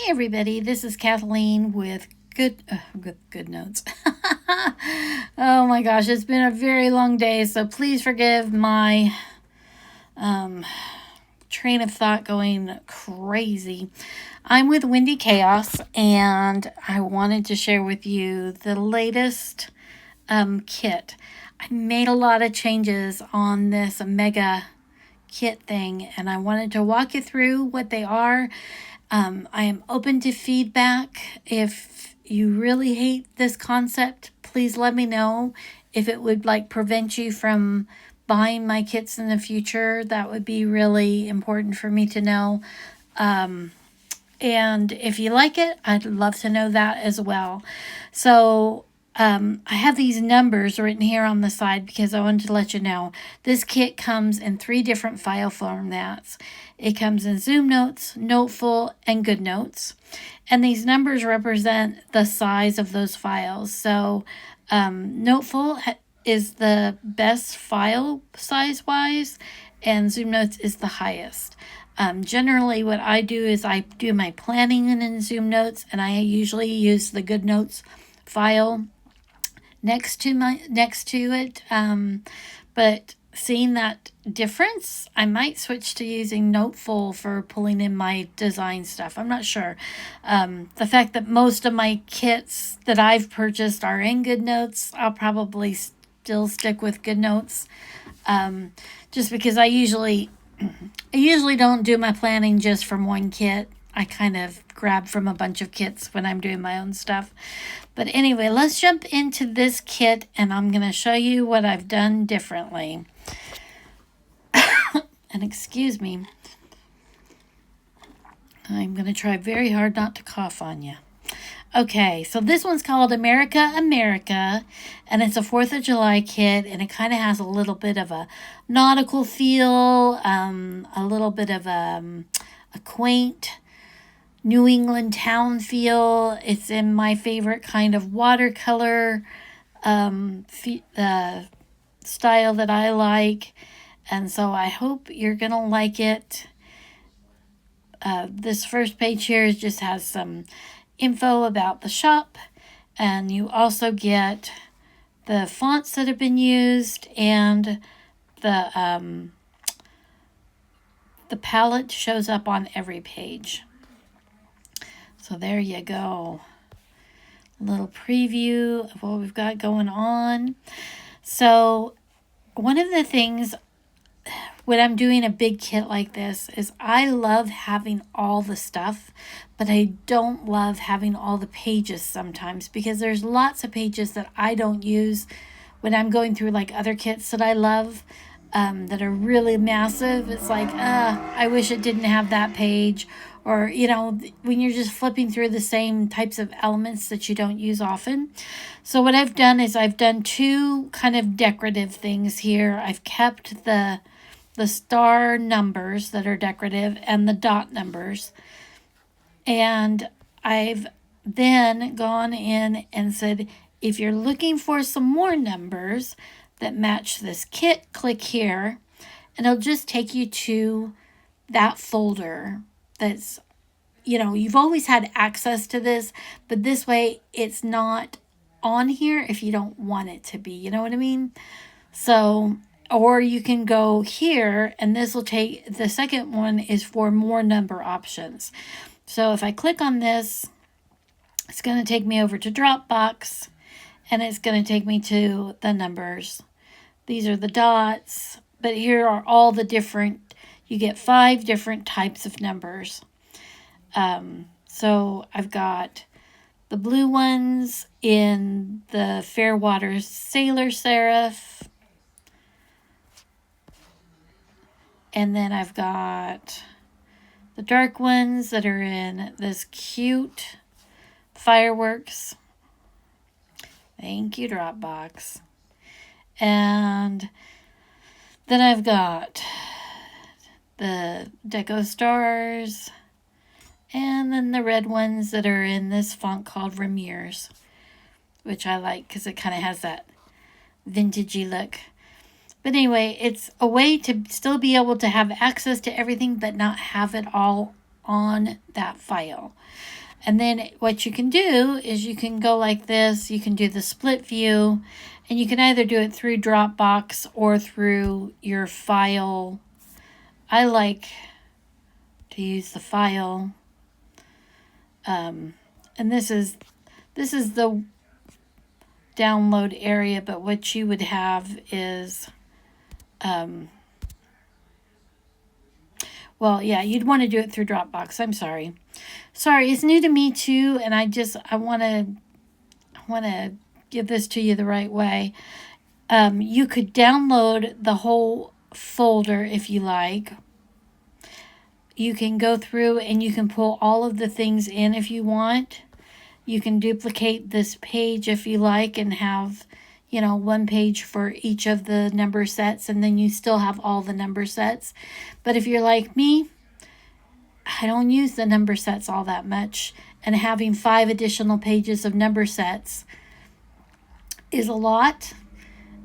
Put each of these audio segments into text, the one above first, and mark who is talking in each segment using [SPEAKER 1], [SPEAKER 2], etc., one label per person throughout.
[SPEAKER 1] Everybody, this is Kathleen with good notes. Oh my gosh, it's been a very long day, so please forgive my um, train of thought going crazy. I'm with Windy Chaos, and I wanted to share with you the latest kit. I made a lot of changes on this mega kit thing, and I wanted to walk you through what they are. I am open to feedback. If you really hate this concept, please let me know. If it would prevent you from buying my kits in the future, that would be really important for me to know. And if you like it, I'd love to know that as well. So I have these numbers written here on the side because I wanted to let you know. This kit comes in 3 different file formats. It comes in Zoom Notes, Noteful, and Good Notes. And these numbers represent the size of those files. So Noteful is the best file size-wise, and Zoom Notes is the highest. Generally, what I do is I do my planning in Zoom Notes, and I usually use the Good Notes file next to it. But seeing that difference, I might switch to using Noteful for pulling in my design stuff. I'm not sure. The fact that most of my kits that I've purchased are in Good Notes, I'll probably still stick with Good Notes. Just because I usually don't do my planning just from one kit. I kind of grab from a bunch of kits when I'm doing my own stuff. But anyway, let's jump into this kit, and I'm going to show you what I've done differently. And excuse me, I'm going to try very hard not to cough on you. Okay, so this one's called America, America, and it's a 4th of July kit, and it kind of has a little bit of a nautical feel, a little bit of a quaint New England town feel. It's in my favorite kind of watercolor style that I like, and so I hope you're going to like it. This first page here just has some info about the shop, and you also get the fonts that have been used, and the palette shows up on every page. So there you go. A little preview of what we've got going on. So one of the things when I'm doing a big kit like this is I love having all the stuff, but I don't love having all the pages sometimes, because there's lots of pages that I don't use when I'm going through other kits that I love that are really massive. It's I wish it didn't have that page. Or, when you're just flipping through the same types of elements that you don't use often. So what I've done is I've done 2 kind of decorative things here. I've kept the star numbers that are decorative and the dot numbers. And I've then gone in and said, if you're looking for some more numbers that match this kit, click here. And it'll just take you to that folder that's, you've always had access to this, but this way it's not on here if you don't want it to be, you know what I mean? So, or you can go here, and this will take, the second one is for more number options. So if I click on this, it's going to take me over to Dropbox, and it's going to take me to the numbers. These are the dots, but here are all the different, you get 5 different types of numbers. So I've got the blue ones in the Fairwater Sailor Serif. And then I've got the dark ones that are in this cute Fireworks. Thank you, Dropbox. And then I've got the Deco Stars, and then the red ones that are in this font called Remiers, which I like because it kind of has that vintagey look. But anyway, it's a way to still be able to have access to everything, but not have it all on that file. And then what you can do is you can go like this. You can do the split view, and you can either do it through Dropbox or through your file. I like to use the file. And this is the download area, but what you would have is, well, yeah, you'd want to do it through Dropbox. I'm sorry. Sorry, it's new to me too, and I want to give this to you the right way. You could download the whole folder if you like. You can go through and you can pull all of the things in if you want. You can duplicate this page if you like and have, one page for each of the number sets, and then you still have all the number sets. But if you're like me, I don't use the number sets all that much, and having 5 additional pages of number sets is a lot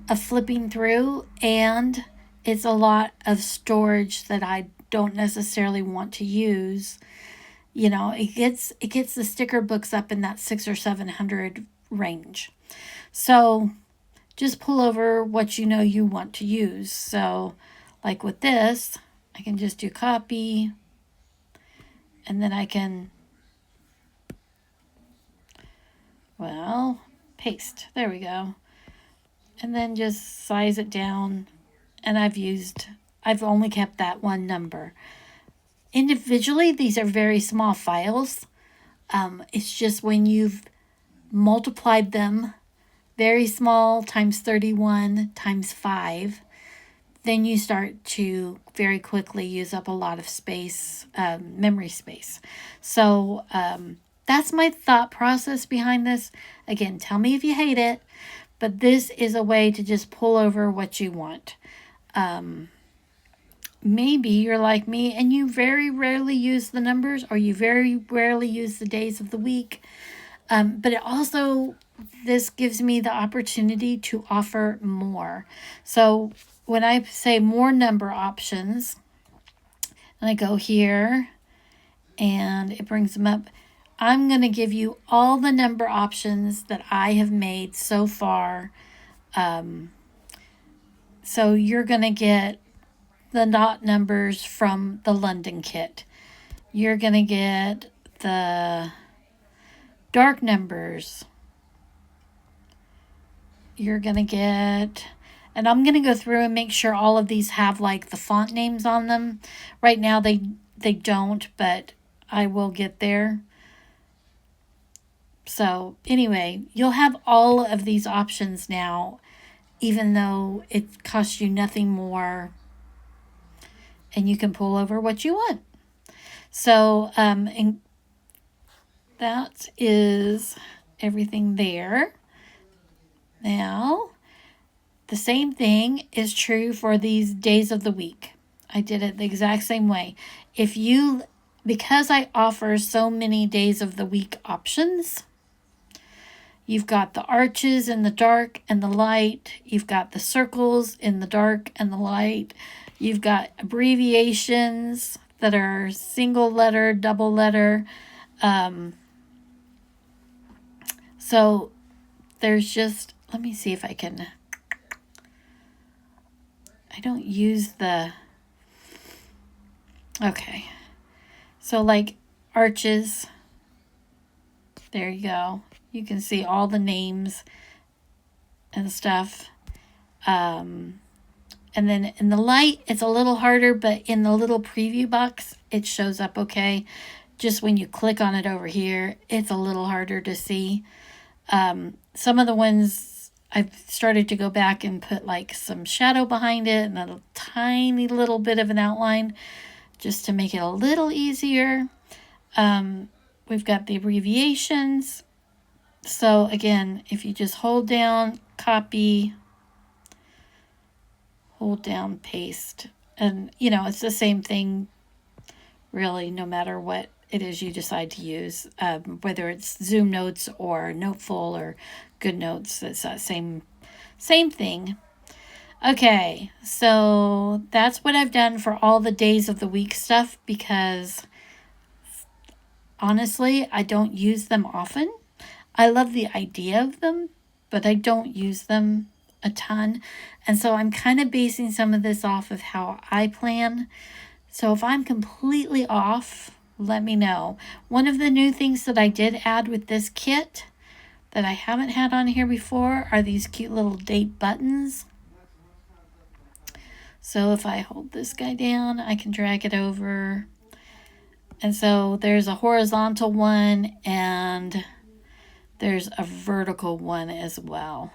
[SPEAKER 1] of flipping through, and it's a lot of storage that I don't necessarily want to use. It gets the sticker books up in that 600 or 700 range. So just pull over what you want to use. So like with this, I can just do copy, and then I can, paste. There we go. And then just size it down. And I've only kept that one number. Individually, these are very small files. It's just when you've multiplied them, very small times 31 times 5, then you start to very quickly use up a lot of space, memory space. So that's my thought process behind this. Again, tell me if you hate it, but this is a way to just pull over what you want. Maybe you're like me and you very rarely use the numbers, or you very rarely use the days of the week. But it also, this gives me the opportunity to offer more. So when I say more number options, and I go here and it brings them up, I'm going to give you all the number options that I have made so far. So you're going to get the dot numbers from the London kit. You're going to get the dark numbers. You're going to get, and I'm going to go through and make sure all of these have like the font names on them. Right now they don't, but I will get there. So anyway, you'll have all of these options now, even though it costs you nothing more, and you can pull over what you want. So, and that is everything there. Now, the same thing is true for these days of the week. I did it the exact same way. Because I offer so many days of the week options, you've got the arches in the dark and the light. You've got the circles in the dark and the light. You've got abbreviations that are single letter, double letter. So there's just, let me see if I can, I don't use okay. So like arches, there you go. You can see all the names and stuff. And then in the light, it's a little harder, but in the little preview box, it shows up okay. Just when you click on it over here, it's a little harder to see. Some of the ones I've started to go back and put like some shadow behind it and a tiny little bit of an outline just to make it a little easier. We've got the abbreviations. So again, if you just hold down, copy, hold down, paste, and it's the same thing really, no matter what it is you decide to use, whether it's Zoom Notes or Noteful or Good Notes, it's that same thing. Okay, so that's what I've done for all the days of the week stuff, because honestly, I don't use them often. I love the idea of them, but I don't use them a ton. And so I'm kind of basing some of this off of how I plan. So if I'm completely off, let me know. One of the new things that I did add with this kit that I haven't had on here before are these cute little date buttons. So if I hold this guy down, I can drag it over. And so there's a horizontal one and there's a vertical one as well.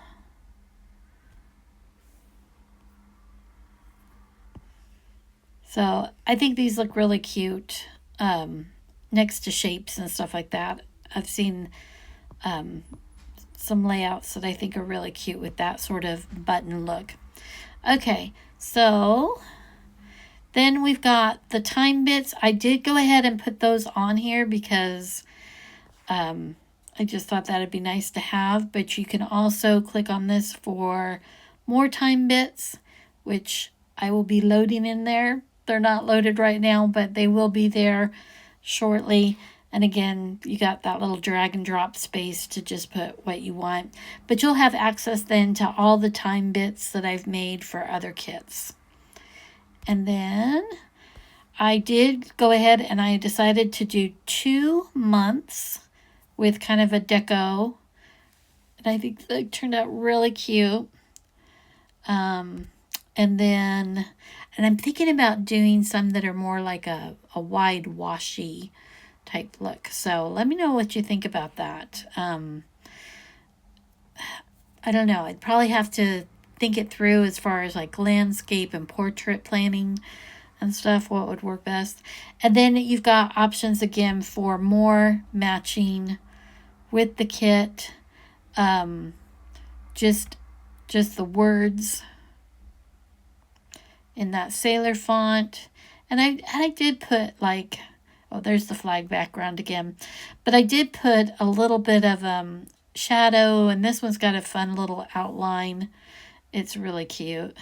[SPEAKER 1] So I think these look really cute next to shapes and stuff like that. I've seen some layouts that I think are really cute with that sort of button look. Okay, so then we've got the time bits. I did go ahead and put those on here because I just thought that'd be nice to have, but you can also click on this for more time bits, which I will be loading in there. They're not loaded right now, but they will be there shortly. And again, you got that little drag and drop space to just put what you want. But you'll have access then to all the time bits that I've made for other kits. And then I did go ahead and I decided to do 2 months with kind of a deco. And I think it turned out really cute. And I'm thinking about doing some that are more like a wide washi type look. So let me know what you think about that. I don't know. I'd probably have to think it through as far as like landscape and portrait planning and stuff, what would work best. And then you've got options again for more matching with the kit. Just the words in that sailor font. And I did put like, oh, there's the flag background again. But I did put a little bit of shadow, and this one's got a fun little outline. It's really cute.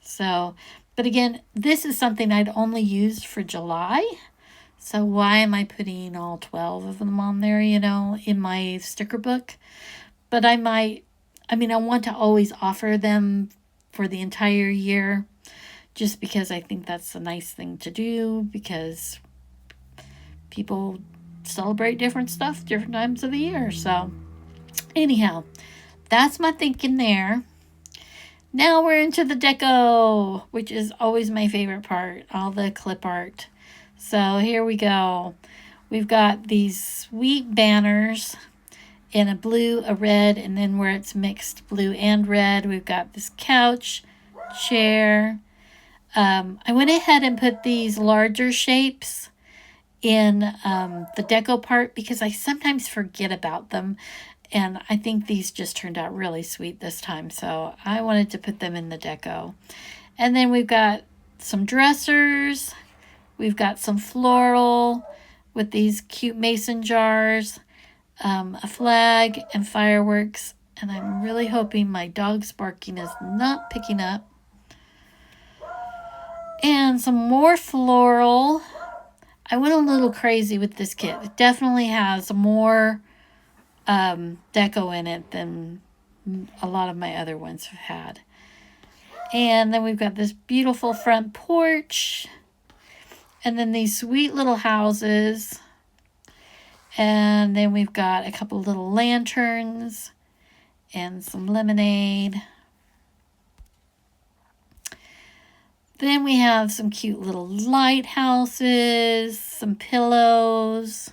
[SPEAKER 1] So, but again, this is something I'd only used for July. So why am I putting all 12 of them on there, in my sticker book? But I want to always offer them for the entire year, just because I think that's a nice thing to do, because people celebrate different stuff different times of the year. So anyhow, that's my thinking there. Now we're into the deco, which is always my favorite part, all the clip art. So here we go. We've got these sweet banners in a blue, a red, and then where it's mixed blue and red, we've got this couch, chair. I went ahead and put these larger shapes in the deco part because I sometimes forget about them. And I think these just turned out really sweet this time. So I wanted to put them in the deco. And then we've got some dressers. We've got some floral with these cute mason jars. A flag and fireworks, and I'm really hoping my dog's barking is not picking up. And some more floral. I went a little crazy with this kit. It definitely has more deco in it than a lot of my other ones have had. And then we've got this beautiful front porch, and then these sweet little houses. And then we've got a couple little lanterns and some lemonade. Then we have some cute little lighthouses, some pillows,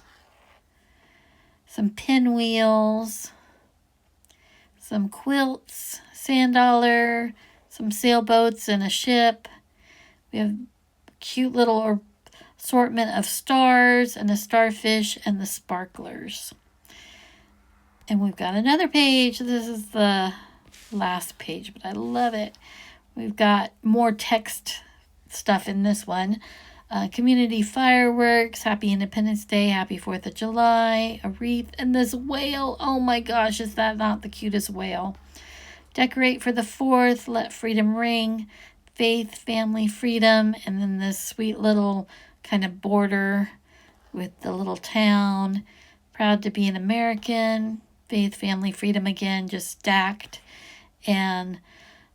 [SPEAKER 1] some pinwheels, some quilts, sand dollar, some sailboats and a ship. We have cute little assortment of stars and the starfish and the sparklers. And we've got another page. This is the last page, but I love it. We've got more text stuff in this one. Community fireworks, Happy Independence Day, Happy 4th of July, a wreath, and this whale. Oh my gosh, is that not the cutest whale? Decorate for the 4th, let freedom ring, faith, family, freedom, and then this sweet little kind of border with the little town. Proud to be an American. Faith, family, freedom again, just stacked. And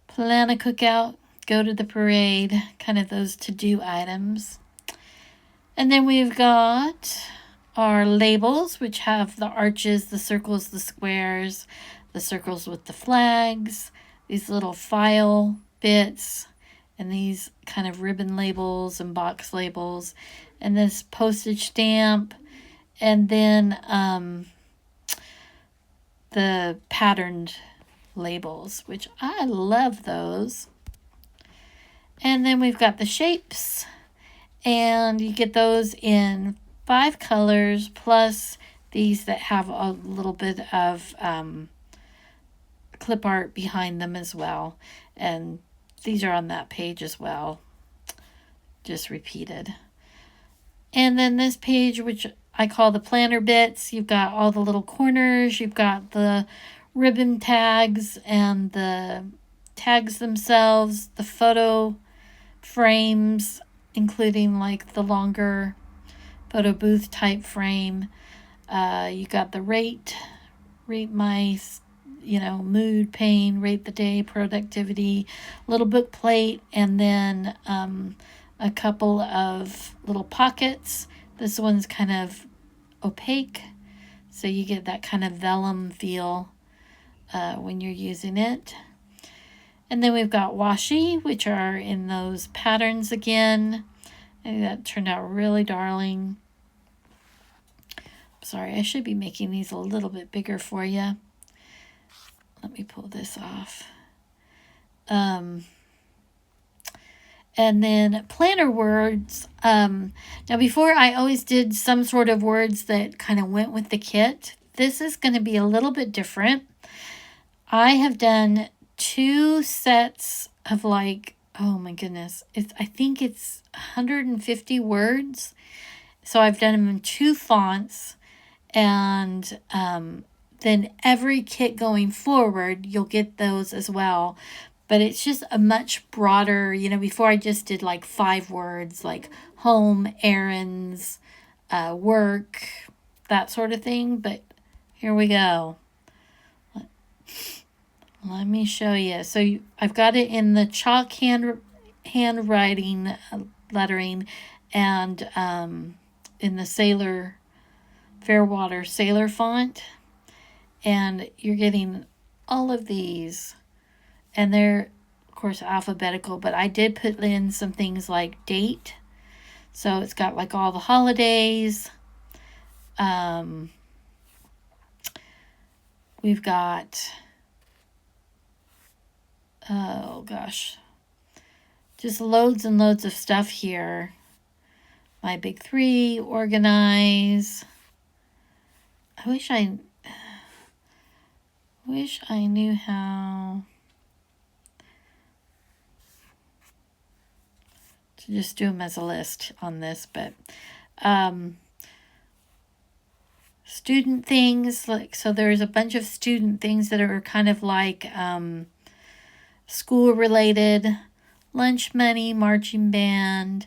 [SPEAKER 1] plan a cookout, go to the parade, kind of those to-do items. And then we've got our labels, which have the arches, the circles, the squares, the circles with the flags, these little file bits, and these kind of ribbon labels and box labels, and this postage stamp, and then the patterned labels, which I love those. And then we've got the shapes, and you get those in 5 colors, plus these that have a little bit of clip art behind them as well. And these are on that page as well, just repeated. And then this page, which I call the planner bits, you've got all the little corners, you've got the ribbon tags and the tags themselves, the photo frames, including like the longer photo booth type frame. You got the rate my, mood, pain, rate the day, productivity, little book plate, and then a couple of little pockets. This one's kind of opaque, so you get that kind of vellum feel when you're using it. And then we've got washi, which are in those patterns again. I think that turned out really darling. Sorry, I should be making these a little bit bigger for you. Let me pull this off. And then planner words. Now before I always did some sort of words that kind of went with the kit. This is going to be a little bit different. I have done 2 sets of like, oh my goodness, I think it's 150 words. So I've done them in 2 fonts, and then every kit going forward, you'll get those as well. But it's just a much broader, before I just did like 5 words, like home, errands, work, that sort of thing. But here we go. Let me show you. So I've got it in the chalk handwriting lettering, and in the Fairwater Sailor font. And you're getting all of these. And they're, of course, alphabetical, but I did put in some things like date. So it's got like all the holidays. We've got, oh gosh, just loads and loads of stuff here. My big 3, organize. I wish I knew how to just do them as a list on this, but student things, like, so there's a bunch of student things that are kind of like school related, lunch money, marching band.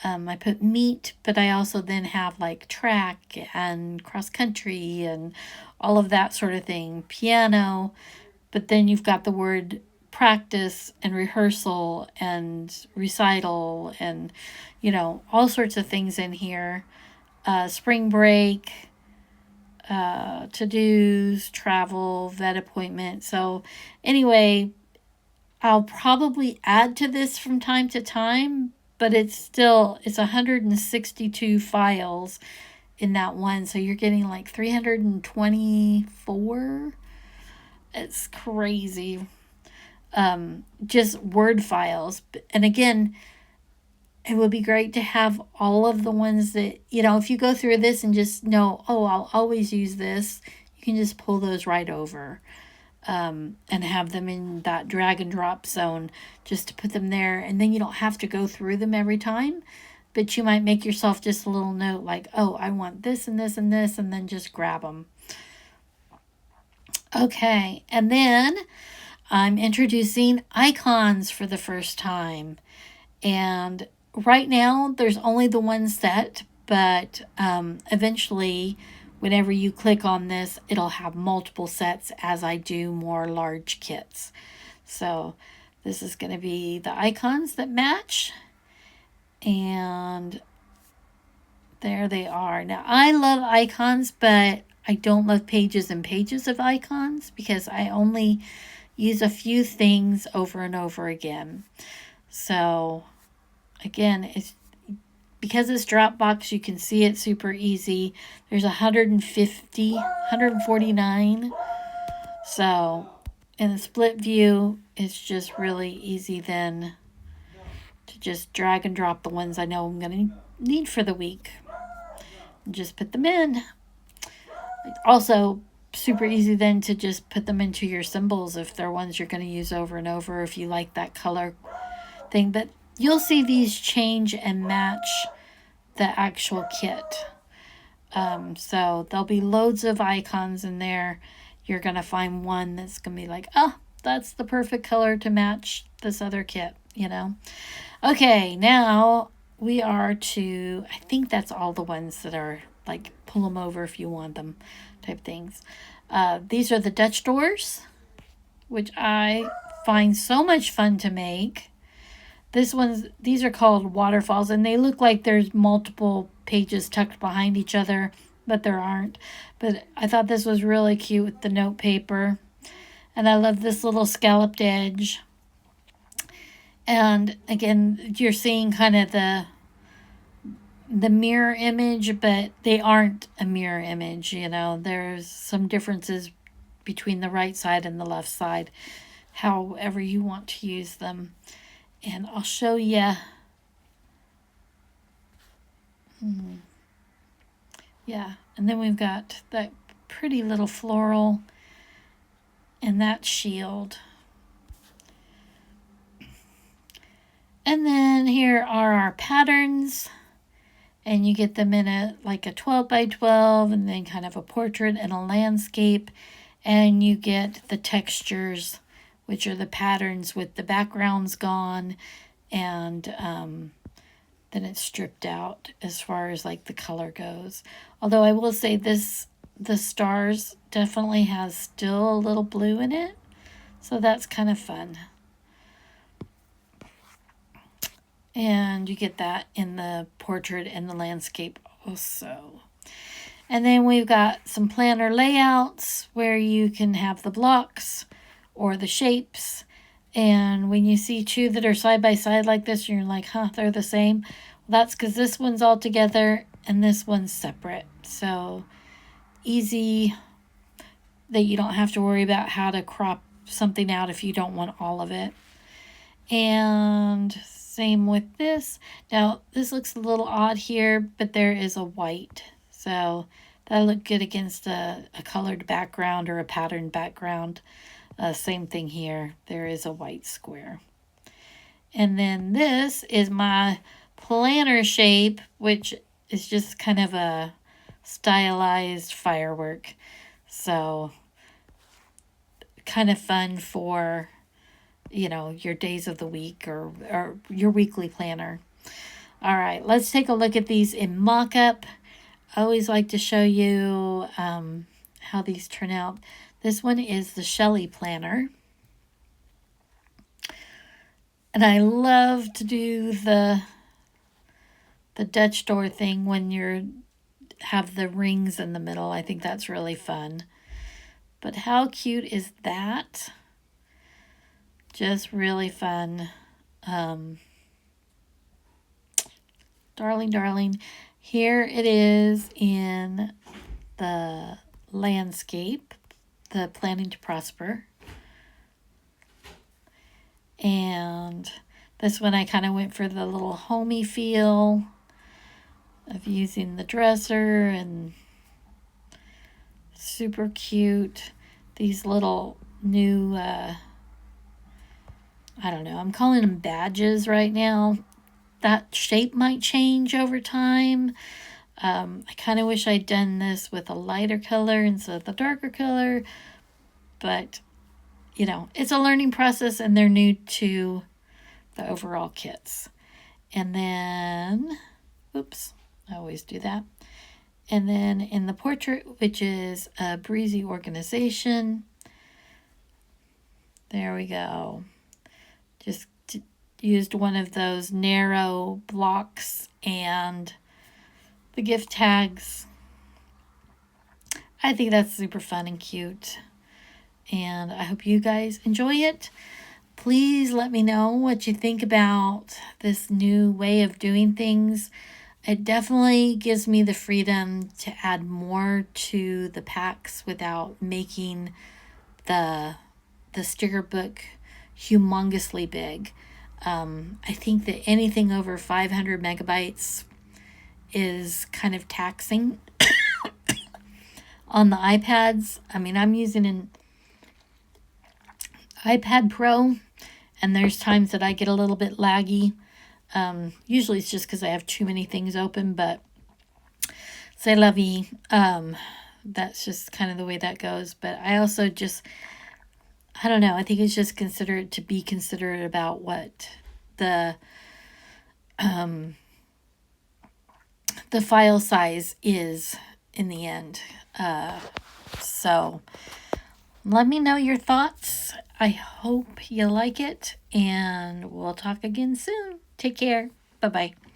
[SPEAKER 1] I put meet, but I also then have like track and cross country and all of that sort of thing, piano, but then you've got the word practice and rehearsal and recital and, all sorts of things in here. Spring break, to-dos, travel, vet appointment. So anyway, I'll probably add to this from time to time, but it's 162 files in that one. So you're getting like 324. It's crazy. Just Word files. And again, it would be great to have all of the ones that, if you go through this and just know, oh, I'll always use this, you can just pull those right over. And have them in that drag and drop zone just to put them there. And then you don't have to go through them every time, but you might make yourself just a little note like, oh, I want this and this and this, and then just grab them. Okay, and then I'm introducing icons for the first time. And right now there's only the one set, but eventually, whenever you click on this, it'll have multiple sets as I do more large kits. So this is going to be the icons that match, and there they are. Now, I love icons, but I don't love pages and pages of icons because I only use a few things over and over again. So, again, it's because it's Dropbox, you can see it super easy. There's 149. So, in the split view, it's just really easy then to just drag and drop the ones I know I'm going to need for the week. Just put them in. Also, super easy then to just put them into your symbols if they're ones you're going to use over and over, if you like that color thing. But you'll see these change and match the actual kit. So there'll be loads of icons in there. You're going to find one that's going to be like, oh, that's the perfect color to match this other kit, you know. Okay, now we are to, I think that's all the ones that are like pull them over if you want them type things. These are the Dutch doors, which I find so much fun to make. These are called waterfalls, and they look like there's multiple pages tucked behind each other, but there aren't. But I thought this was really cute with the note paper. And I love this little scalloped edge. And again, you're seeing kind of the mirror image, but they aren't a mirror image, you know. There's some differences between the right side and the left side, however you want to use them. And I'll show you. Yeah, and then we've got that pretty little floral and that shield. And then here are our patterns. And you get them in a 12 by 12, and then kind of a portrait and a landscape. And you get the textures, which are the patterns with the backgrounds gone, and then it's stripped out as far as like the color goes. Although I will say the stars definitely has still a little blue in it, so that's kind of fun. And you get that in the portrait and the landscape also. And then we've got some planner layouts where you can have the blocks or the shapes. And when you see two that are side by side like this, you're like, huh, they're the same. Well, that's because this one's all together and this one's separate. So easy that you don't have to worry about how to crop something out if you don't want all of it. And same with this. Now, this looks a little odd here, but there is a white. So that'll look good against a colored background or a patterned background. Same thing here. There is a white square. And then this is my planner shape, which is just kind of a stylized firework. So kind of fun for, you know, your days of the week or your weekly planner. All right, let's take a look at these in mock-up. I always like to show you how these turn out. This one is the Shelley planner. And I love to do the Dutch door thing when you have the rings in the middle. I think that's really fun. But how cute is that? Just really fun. Darling, darling. Here it is in the landscape, the Planning to Prosper. And this one I kind of went for the little homey feel of using the dresser, and super cute. These little new, I don't know, I'm calling them badges right now. That shape might change over time. I kind of wish I'd done this with a lighter color instead of the darker color, but you know, it's a learning process and they're new to the overall kits. And then, oops, I always do that. And then in the portrait, which is a breezy organization, there we go. Just used one of those narrow blocks and the gift tags. I think that's super fun and cute. And I hope you guys enjoy it. Please let me know what you think about this new way of doing things. It definitely gives me the freedom to add more to the packs without making the sticker book humongously big. I think that anything over 500 megabytes is kind of taxing on the iPads. I mean, I'm using an iPad Pro, and there's times that I get a little bit laggy. Usually it's just because I have too many things open, but c'est la vie. That's just kind of the way that goes. But I also just, I don't know, I think it's just considerate about what the file size is in the end. So let me know your thoughts. I hope you like it, and we'll talk again soon. Take care. Bye-bye.